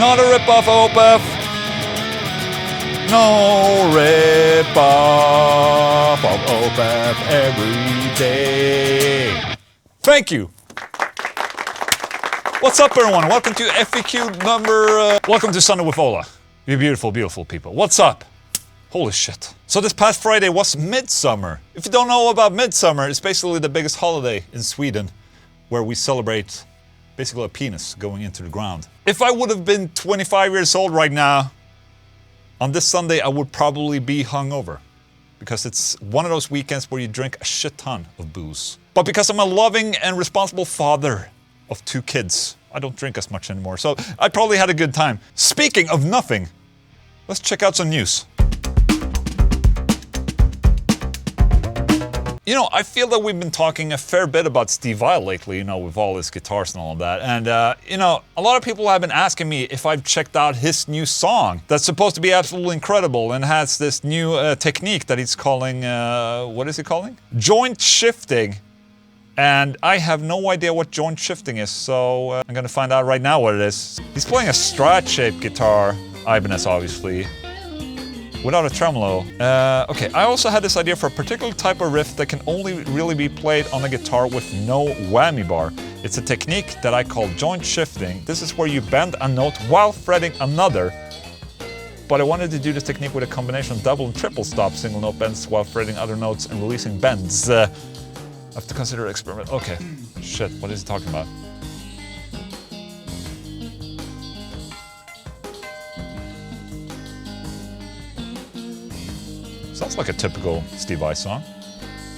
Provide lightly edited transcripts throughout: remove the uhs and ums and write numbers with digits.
not a rip-off, OPEF. No rip-off of OPEF every day. Thank you. What's up, everyone? Welcome to FAQ number... Welcome to Sunday with Ola. You beautiful, beautiful people. What's up? Holy shit. So this past Friday was Midsummer. If you don't know about Midsummer, it's basically the biggest holiday in Sweden, where we celebrate basically a penis going into the ground. If I would have been 25 years old right now, on this Sunday I would probably be hungover. Because it's one of those weekends where you drink a shit ton of booze. But because I'm a loving and responsible father of 2 kids, I don't drink as much anymore. So I probably had a good time. Speaking of nothing, let's check out some news. You know, I feel that we've been talking a fair bit about Steve Vai lately, you know, with all his guitars and all of that. And, you know, a lot of people have been asking me if I've checked out his new song that's supposed to be absolutely incredible and has this new technique that he's calling, what is he calling? Joint shifting. And I have no idea what joint shifting is, so I'm gonna find out right now what it is. He's playing a Strat-shaped guitar, Ibanez obviously, without a tremolo. Okay, I also had this idea for a particular type of riff that can only really be played on a guitar with no whammy bar. It's a technique that I call joint shifting. This is where you bend a note while fretting another. But I wanted to do this technique with a combination of double and triple stop single note bends while fretting other notes and releasing bends. I have to consider experiment. Okay, shit, what is he talking about? Sounds like a typical Steve Vai song.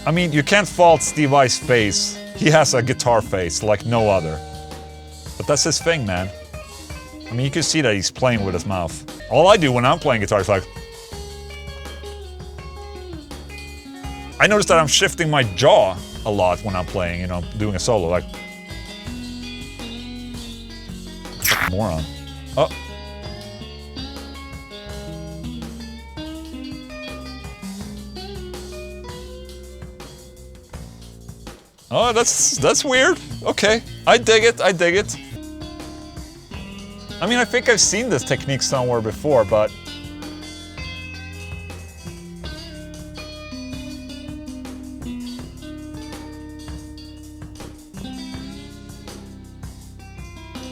I mean, you can't fault Steve Vai's face. He has a guitar face like no other. But that's his thing, man. I mean, you can see that he's playing with his mouth. All I do when I'm playing guitar is like... I notice that I'm shifting my jaw a lot when I'm playing, you know, doing a solo, like... Moron. Oh. Oh, that's weird. Okay, I dig it, I dig it. I mean, I think I've seen this technique somewhere before, but...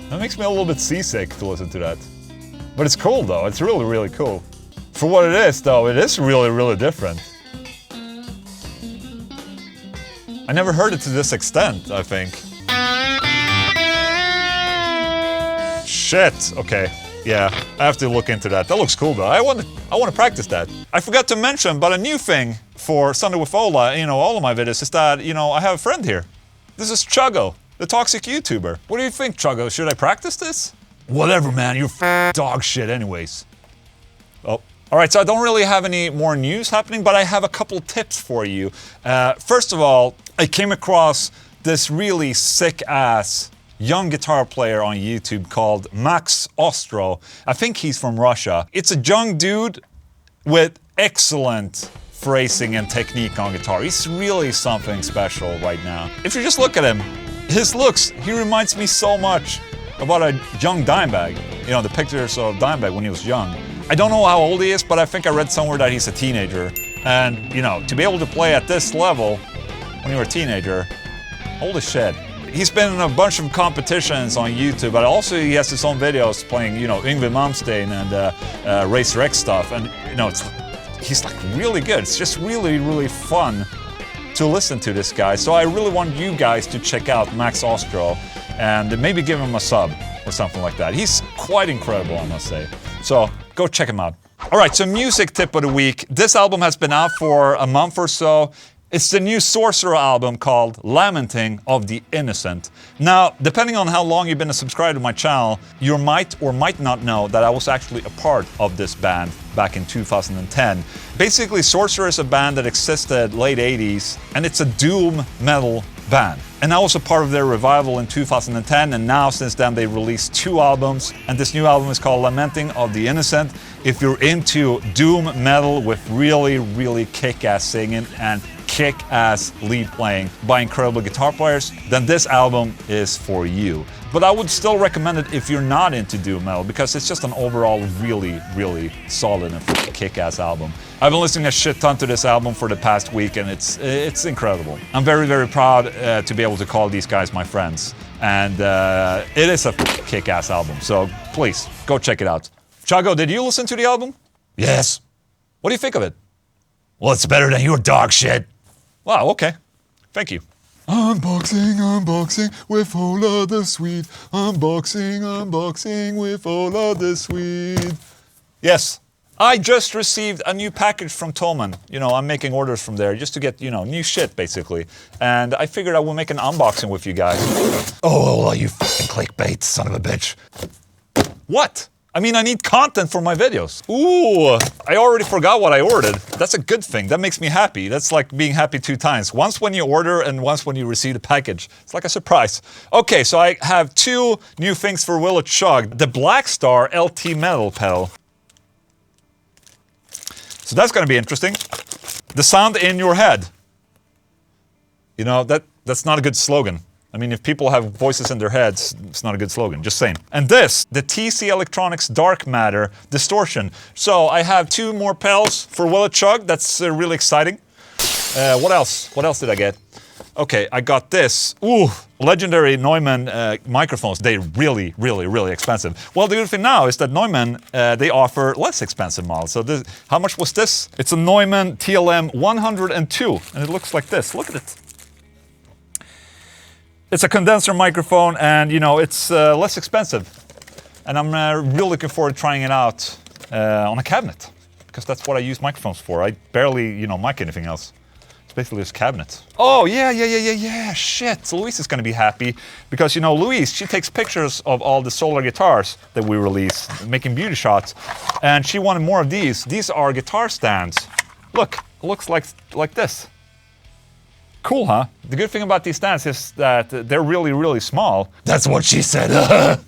That makes me a little bit seasick to listen to that. But it's cool though, it's really, really cool. For what it is though, it is really, really different. I never heard it to this extent, I think. Shit, okay. Yeah, I have to look into that. That looks cool though. I want to practice that. I forgot to mention, but a new thing for Sunday with Ola, you know, all of my videos is that, you know, I have a friend here. This is Chuggo, the toxic YouTuber. What do you think, Chuggo? Should I practice this? Whatever, man. You're dog shit anyways. Oh. Alright, so I don't really have any more news happening, but I have a couple tips for you. First of all, I came across this really sick-ass young guitar player on YouTube called Max Ostro. I think he's from Russia. It's a young dude with excellent phrasing and technique on guitar. He's really something special right now. If you just look at him, his looks, he reminds me so much about a young Dimebag. You know, the pictures of Dimebag when he was young. I don't know how old he is, but I think I read somewhere that he's a teenager. And, you know, to be able to play at this level when you're a teenager, holy shit. He's been in a bunch of competitions on YouTube, but also he has his own videos playing, you know, Yngwie Malmsteen and Racer X stuff. And, you know, he's like really good. It's just really, really fun to listen to this guy. So I really want you guys to check out Max Ostro and maybe give him a sub or something like that. He's quite incredible, I must say. So go check him out. Alright, so music tip of the week. This album has been out for a month or so. It's the new Sorcerer album called Lamenting of the Innocent. Now, depending on how long you've been a subscriber to my channel, you might or might not know that I was actually a part of this band back in 2010. Basically, Sorcerer is a band that existed late 80s, and it's a doom metal band. And I was a part of their revival in 2010, and now since then they released 2 albums, and this new album is called Lamenting of the Innocent. If you're into doom metal with really, really kick-ass singing and kick-ass lead playing by incredible guitar players, then this album is for you. but I would still recommend it if you're not into doom metal, because it's just an overall really, really solid and kick-ass album. I've been listening a shit ton to this album for the past week, and it's incredible. I'm very, very proud to be able to call these guys my friends, and it is a kick-ass album, so please, go check it out. Chago, did you listen to the album? Yes. What do you think of it? Well, it's better than your dog shit. Wow, okay. Thank you. Unboxing with Ola the Sweet. Unboxing with Ola the Sweet. Yes. I just received a new package from Toman. You know, I'm making orders from there just to get, you know, new shit, basically. And I figured I would make an unboxing with you guys. Oh, Ola, you fucking clickbait son of a bitch. What? I mean, I need content for my videos. Ooh, I already forgot what I ordered. That's a good thing. That makes me happy. That's like being happy 2 times. Once when you order and once when you receive the package. It's like a surprise. Okay, so I have 2 new things for Will It Chug. The Black Star LT Metal pedal. So that's gonna be interesting. The sound in your head. You know, that's not a good slogan. I mean, if people have voices in their heads, it's not a good slogan, just saying. And this, the TC Electronics Dark Matter Distortion. So I have 2 more pedals for Will It Chug. That's really exciting. What else? What else did I get? Okay, I got this. Ooh, legendary Neumann microphones. They're really, really, really expensive. Well, the good thing now is that Neumann, they offer less expensive models. So this, how much was this? It's a Neumann TLM 102, and it looks like this. Look at it. It's a condenser microphone, and you know, it's less expensive. And I'm really looking forward to trying it out on a cabinet, because that's what I use microphones for. I barely, you know, mic anything else. It's basically just cabinets. Oh, yeah, shit. So Louise is gonna be happy, because you know, Louise, she takes pictures of all the solar guitars that we release, making beauty shots, and she wanted more of these. These are guitar stands. Look, it looks like this. Cool, huh? The good thing about these stands is that they're really, really small. That's what she said.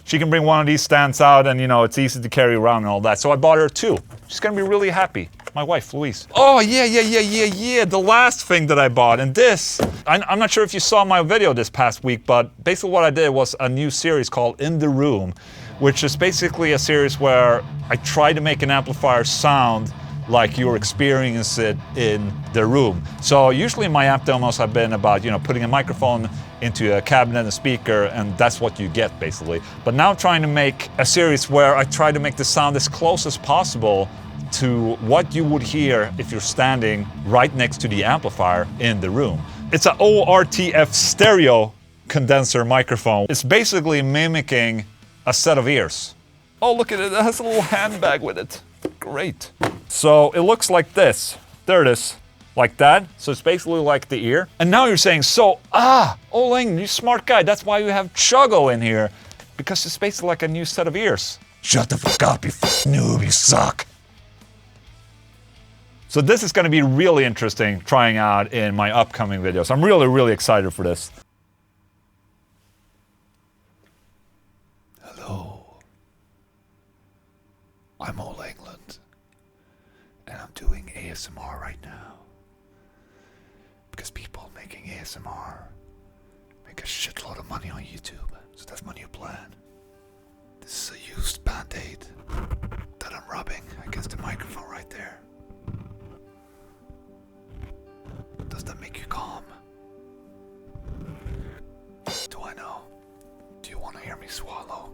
She can bring one of these stands out and, you know, it's easy to carry around and all that. So I bought her 2. She's gonna be really happy. My wife, Louise. Oh, yeah. The last thing that I bought, and this, I'm not sure if you saw my video this past week, but basically what I did was a new series called In the Room, which is basically a series where I try to make an amplifier sound like you're experiencing it in the room. So usually my amp demos have been about, you know, putting a microphone into a cabinet and speaker, and that's what you get basically. But now I'm trying to make a series where I try to make the sound as close as possible to what you would hear if you're standing right next to the amplifier in the room. It's an ORTF stereo condenser microphone. It's basically mimicking a set of ears. Oh, look at it, it has a little handbag with it. Great. So it looks like this. There it is. Like that. So it's basically like the ear. And now you're saying, so, Ola, you smart guy, that's why you have Chago in here. Because it's basically like a new set of ears. Shut the fuck up, you noob, you suck. So this is gonna be really interesting trying out in my upcoming videos. I'm really, really excited for this. Hello. I'm Ola Englund. And I'm doing ASMR right now. Because people making ASMR make a shitload of money on YouTube. So that's my new plan. This is a used Band-Aid that I'm rubbing against the microphone right there. Does that make you calm? Do I know? Do you want to hear me swallow?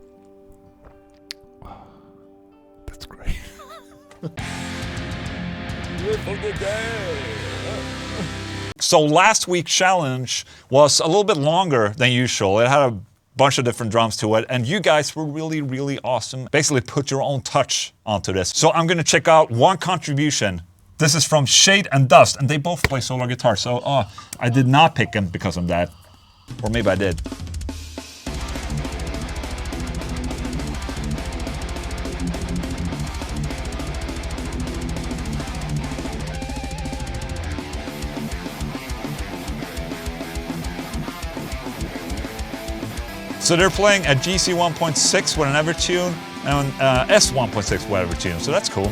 That's great. So last week's challenge was a little bit longer than usual. It had a bunch of different drums to it, and you guys were really, really awesome. Basically put your own touch onto this. So I'm gonna check out one contribution. This is from Shade and Dust, and they both play solar guitar, so I did not pick them because of that. Or maybe I did. So they're playing a GC 1.6 with an Evertune and S 1.6 with Evertune, so that's cool.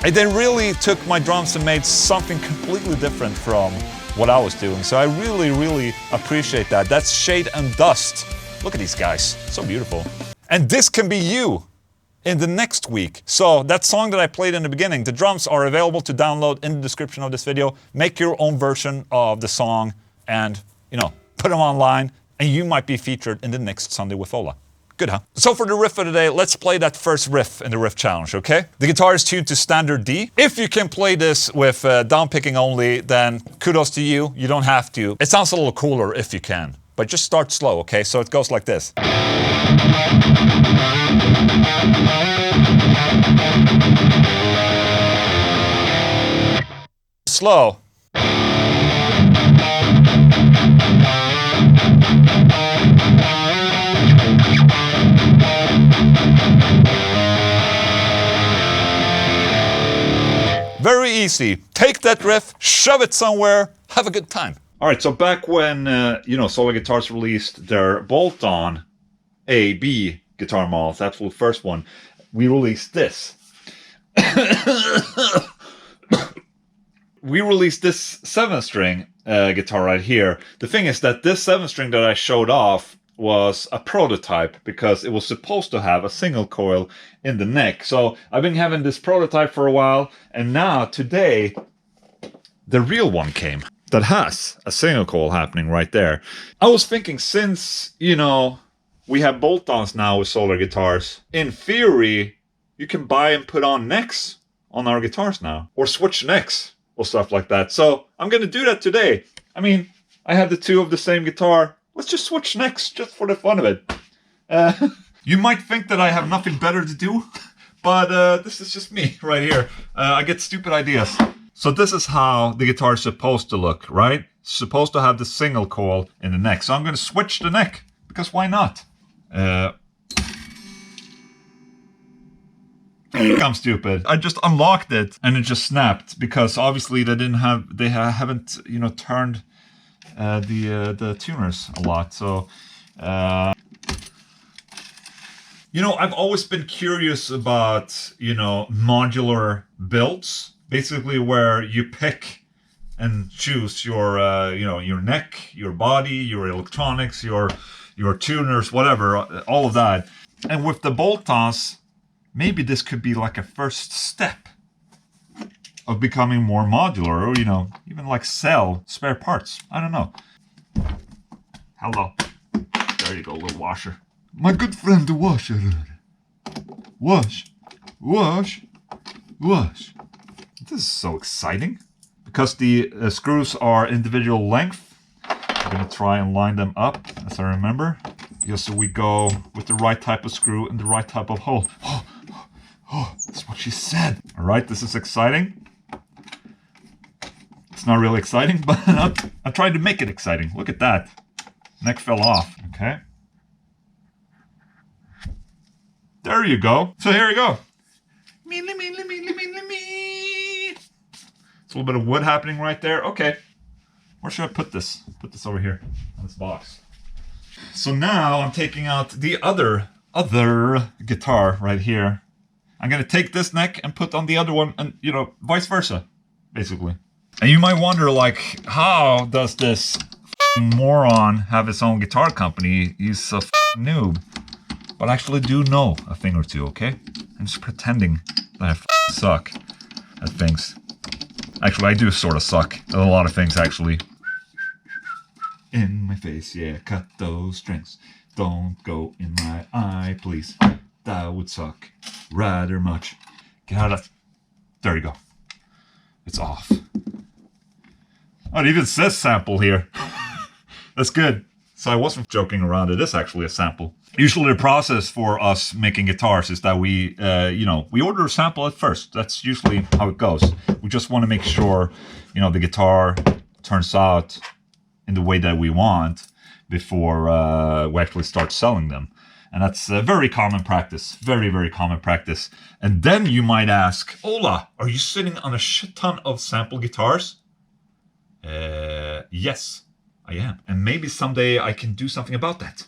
They really took my drums and made something completely different from what I was doing. So I really, really appreciate that. That's Shade and Dust. Look at these guys, so beautiful. And this can be you in the next week. So that song that I played in the beginning, the drums are available to download in the description of this video. Make your own version of the song and, you know, put them online and you might be featured in the next Sunday with Ola. Good, huh? So for the riff of the day, let's play that first riff in the riff challenge, okay? The guitar is tuned to standard D. If you can play this with down picking only, then kudos to you. You don't have to. It sounds a little cooler if you can, but just start slow, okay? So it goes like this. Slow. Very easy. Take that riff, shove it somewhere, have a good time. All right, so back when, Solar Guitars released their bolt-on A-B guitar models, the absolute first one, we released this. We released this 7-string guitar right here. The thing is that this 7-string that I showed off was a prototype because it was supposed to have a single coil in the neck. So I've been having this prototype for a while, and now today the real one came that has a single coil happening right there. I was thinking, since, we have bolt-ons now with Solar guitars, in theory you can buy and put on necks on our guitars now, or switch necks or stuff like that. So I'm gonna do that today. I mean, I have the two of the same guitar. Let's just switch necks just for the fun of it. You might think that I have nothing better to do, but this is just me right here. I get stupid ideas. So this is how the guitar is supposed to look, right? It's supposed to have the single coil in the neck. So I'm going to switch the neck, because why not? I think I'm stupid. I just unlocked it and it just snapped, because obviously they haven't turned the tuners a lot. So I've always been curious about modular builds, basically where you pick and choose your your neck, your body, your electronics, your tuners, whatever, all of that. And with the bolt-ons, maybe this could be like a first step of becoming more modular, or even like sell spare parts. I don't know. Hello. There you go, little washer. My good friend the washer. Wash, wash, wash. This is so exciting, because the screws are individual length. I'm gonna try and line them up as I remember, just so we go with the right type of screw and the right type of hole. Oh, that's what she said. All right, this is exciting. It's not really exciting, but I'm trying to make it exciting. Look at that. Neck fell off. Okay. There you go. So here you go. It's a little bit of wood happening right there. Okay. Where should I put this? Put this over here on this box. So now I'm taking out the other guitar right here. I'm going to take this neck and put on the other one, and, vice versa, basically. And you might wonder, like, how does this moron have his own guitar company? He's a noob. But I actually do know a thing or two, okay? I'm just pretending that I suck at things. Actually, I do sort of suck at a lot of things, actually. In my face, yeah, cut those strings. Don't go in my eye, please. That would suck rather much. Get out of... There you go. It's off. Oh, it even says sample here. That's good. So I wasn't joking around. It is actually a sample. Usually the process for us making guitars is that we order a sample at first. That's usually how it goes. We just want to make sure, the guitar turns out in the way that we want before we actually start selling them. And that's a very common practice. Very, very common practice. And then you might ask, Ola, are you sitting on a shit ton of sample guitars? Yes, I am. And maybe someday I can do something about that.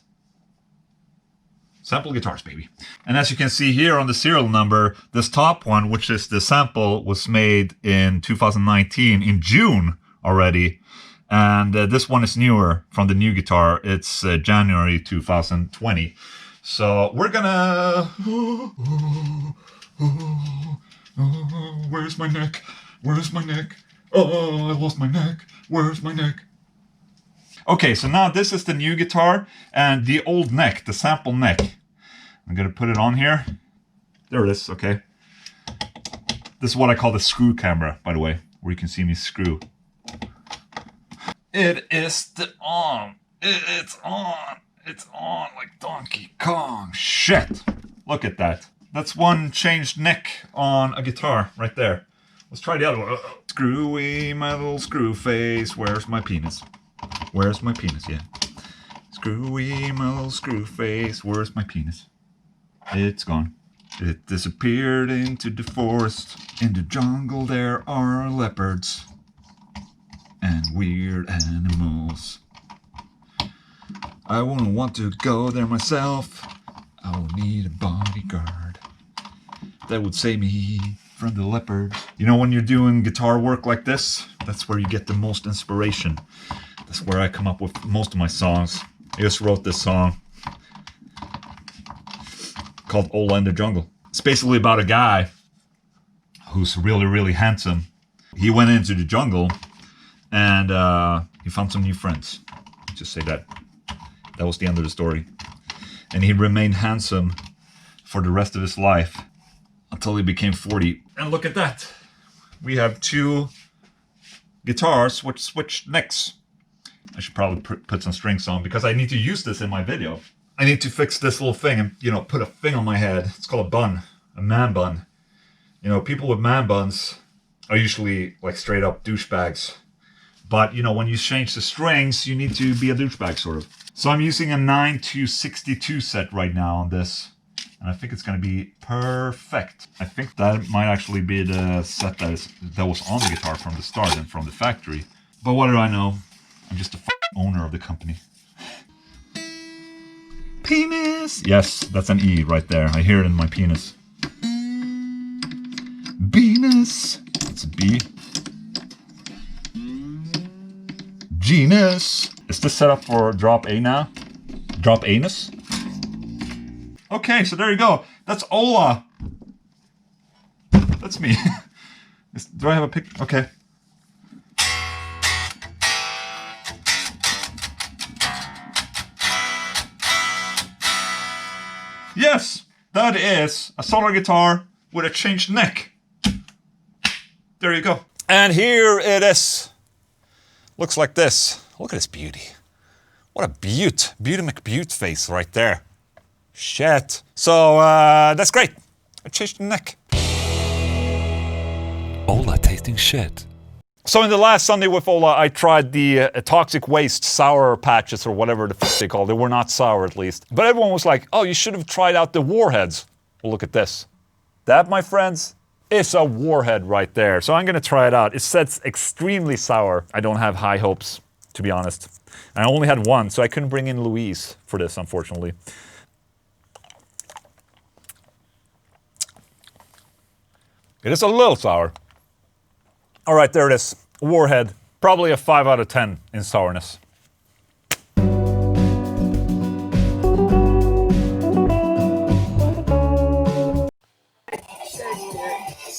Sample guitars, baby. And as you can see here on the serial number, this top one, which is the sample, was made in 2019, in June already. And this one is newer from the new guitar. It's January 2020. So we're gonna... where's my neck? Where's my neck? Oh, I lost my neck. Where's my neck? Okay, so now this is the new guitar and the old neck, the sample neck. I'm gonna put it on here. There it is, okay. This is what I call the screw camera, by the way, where you can see me screw. It is the on. It's on. It's on like Donkey Kong. Shit. Look at that. That's one changed neck on a guitar right there. Let's try the other one. Screwy, my little screw face. Where's my penis? Where's my penis? Yeah. Screwy, my little screw face. Where's my penis? It's gone. It disappeared into the forest. In the jungle there are leopards and weird animals. I wouldn't want to go there myself. I will need a bodyguard that would save me from the leopards. You know, when you're doing guitar work like this, that's where you get the most inspiration. That's where I come up with most of my songs. I just wrote this song called Ola in the Jungle. It's basically about a guy who's really, really handsome. He went into the jungle and he found some new friends. Just say that. That was the end of the story. And he remained handsome for the rest of his life until he became 40. And look at that. We have two guitars which switch necks. I should probably put some strings on because I need to use this in my video. I need to fix this little thing and, you know, put a thing on my head. It's called a bun, a man bun. You know, people with man buns are usually like straight up douchebags. But, you know, when you change the strings, you need to be a douchebag, sort of. So I'm using a 9-to-62 set right now on this. And I think it's going to be perfect. I think that might actually be the set that was on the guitar from the start and from the factory. But what do I know? I'm just the owner of the company. Penis! Yes, that's an E right there. I hear it in my penis. Venus! That's a B. Genus! Is this set up for drop A now? Drop anus? Okay, so there you go. That's Ola. That's me. Do I have a pic? Okay. Yes, that is a solar guitar with a changed neck. There you go. And here it is. Looks like this. Look at this beauty. What a beaut. Beauty McBeauty face right there. Shit. So, that's great. I changed the neck. Ola Tasting Shit. So in the last Sunday with Ola, I tried the toxic waste sour patches or whatever the fuck they call. They were not sour at least. But everyone was like, oh, you should have tried out the warheads. Well, look at this. That, my friends, is a warhead right there. So I'm gonna try it out. It says extremely sour. I don't have high hopes, to be honest. I only had one, so I couldn't bring in Louise for this, unfortunately. It is a little sour. All right, there it is. Warhead. Probably a 5 out of 10 in sourness.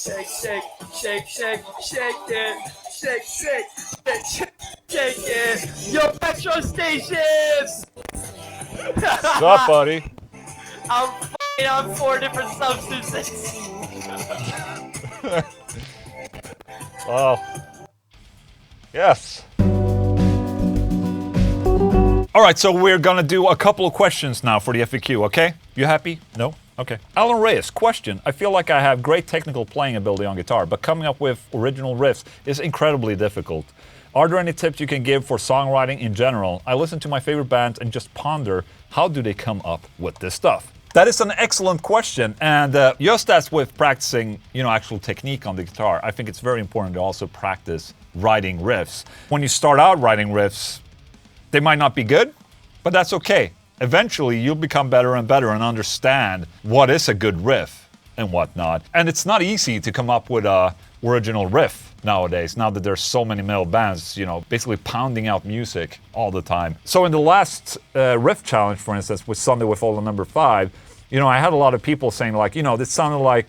Shake, shake, shake, shake, shake it, shake, shake, shake, shake it. Yo, Metro Stations! What's up, buddy? I'm on 4 different substances. Wow. Yes. All right, so we're gonna do a couple of questions now for the FAQ, okay? You happy? No? Okay. Alan Reyes, question. I feel like I have great technical playing ability on guitar, but coming up with original riffs is incredibly difficult. Are there any tips you can give for songwriting in general? I listen to my favorite bands and just ponder, how do they come up with this stuff? That is an excellent question, and just as with practicing, you know, actual technique on the guitar, I think it's very important to also practice writing riffs. When you start out writing riffs, they might not be good, but that's okay. Eventually, you'll become better and better and understand what is a good riff and whatnot. And it's not easy to come up with a original riff nowadays, now that there's so many metal bands, you know, basically pounding out music all the time. So in the last riff challenge, for instance, with Sunday with Ola number 5, you know, I had a lot of people saying like, you know, this sounded like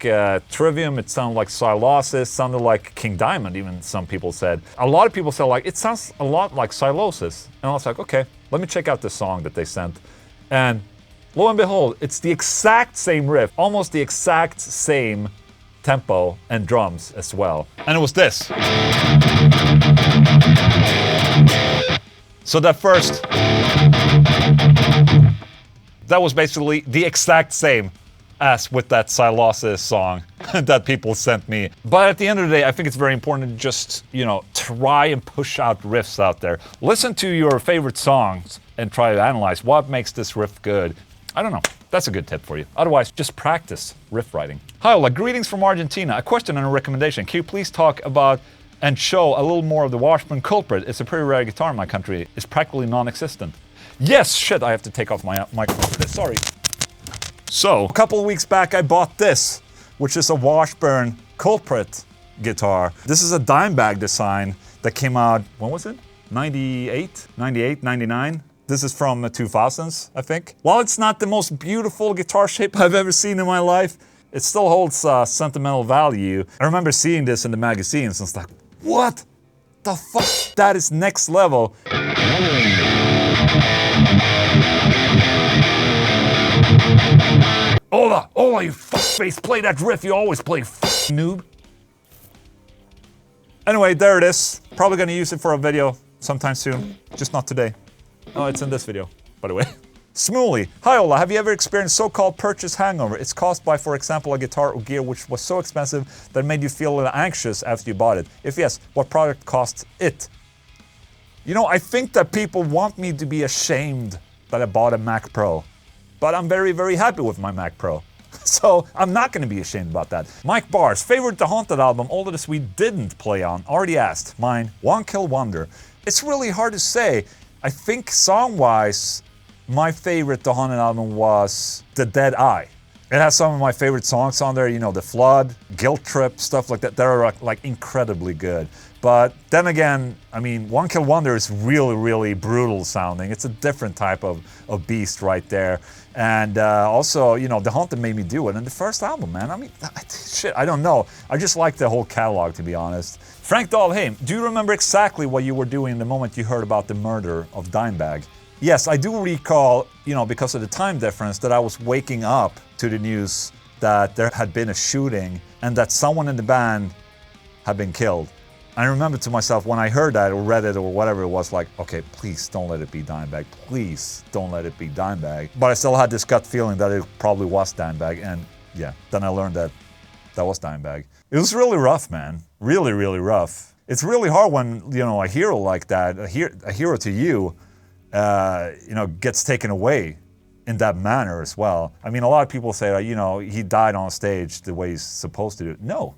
Trivium, it sounded like Silosis, sounded like King Diamond, even some people said. A lot of people said like, it sounds a lot like Silosis. And I was like, okay, let me check out this song that they sent. And lo and behold, it's the exact same riff, almost the exact same tempo and drums as well. And it was this. So that first, that was basically the exact same as with that Silosis song that people sent me. But at the end of the day, I think it's very important to just, you know, try and push out riffs out there. Listen to your favorite songs and try to analyze what makes this riff good. I don't know. That's a good tip for you. Otherwise, just practice riff writing. Hi Ola, greetings from Argentina. A question and a recommendation. Can you please talk about and show a little more of the Washburn Culprit? It's a pretty rare guitar in my country. It's practically non-existent. Yes, shit, I have to take off my microphone for this, sorry. So, a couple of weeks back I bought this, which is a Washburn Culprit guitar. This is a Dimebag design that came out, when was it? 98, 99? This is from the 2000s, I think. While it's not the most beautiful guitar shape I've ever seen in my life, it still holds sentimental value. I remember seeing this in the magazines and it's like, what the fuck? That is next level. Ola, you fuckface, play that riff you always play, noob. Anyway, there it is. Probably gonna use it for a video sometime soon, just not today. Oh, it's in this video, by the way. Smooly. Hi Ola, have you ever experienced so-called purchase hangover? It's caused by, for example, a guitar or gear which was so expensive that made you feel a little anxious after you bought it. If yes, what product cost it? You know, I think that people want me to be ashamed that I bought a Mac Pro. But I'm very, very happy with my Mac Pro. So I'm not gonna be ashamed about that. Mike Bars, favorite The Haunted album, Ola the Swede didn't play on. Already asked. Mine, One Kill Wonder. It's really hard to say. I think song-wise, my favorite The Haunted album was The Dead Eye. It has some of my favorite songs on there, you know, The Flood, Guilt Trip, stuff like that. They're like incredibly good. But then again, I mean, One Kill Wonder is really, really brutal sounding. It's a different type of beast right there. And also, you know, The Haunted made me do it. And the first album, man, I mean, shit, I don't know. I just like the whole catalog, to be honest. Frank Dahlheim, do you remember exactly what you were doing the moment you heard about the murder of Dimebag? Yes, I do recall, you know, because of the time difference, that I was waking up to the news that there had been a shooting and that someone in the band had been killed. I remember to myself when I heard that or read it or whatever it was, like, okay, please don't let it be Dimebag. Please don't let it be Dimebag. But I still had this gut feeling that it probably was Dimebag, and yeah, then I learned that that was Dimebag. It was really rough, man. Really, really rough. It's really hard when, you know, a hero like that, a hero to you, you know, gets taken away in that manner as well. I mean, a lot of people say, you know, he died on stage the way he's supposed to do. No,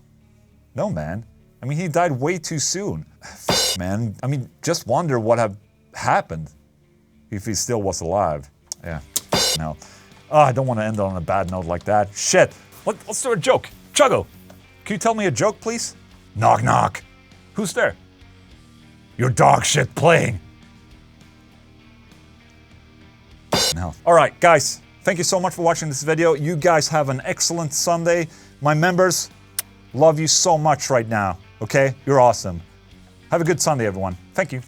man. I mean, he died way too soon. Man, I mean, just wonder what had happened if he still was alive. Yeah, no. Oh, I don't want to end on a bad note like that. Shit, let's do a joke. Chuggo, can you tell me a joke, please? Knock, knock. Who's there? Your dog shit playing. No. All right, guys, thank you so much for watching this video. You guys have an excellent Sunday. My members, love you so much right now, okay? You're awesome. Have a good Sunday, everyone. Thank you.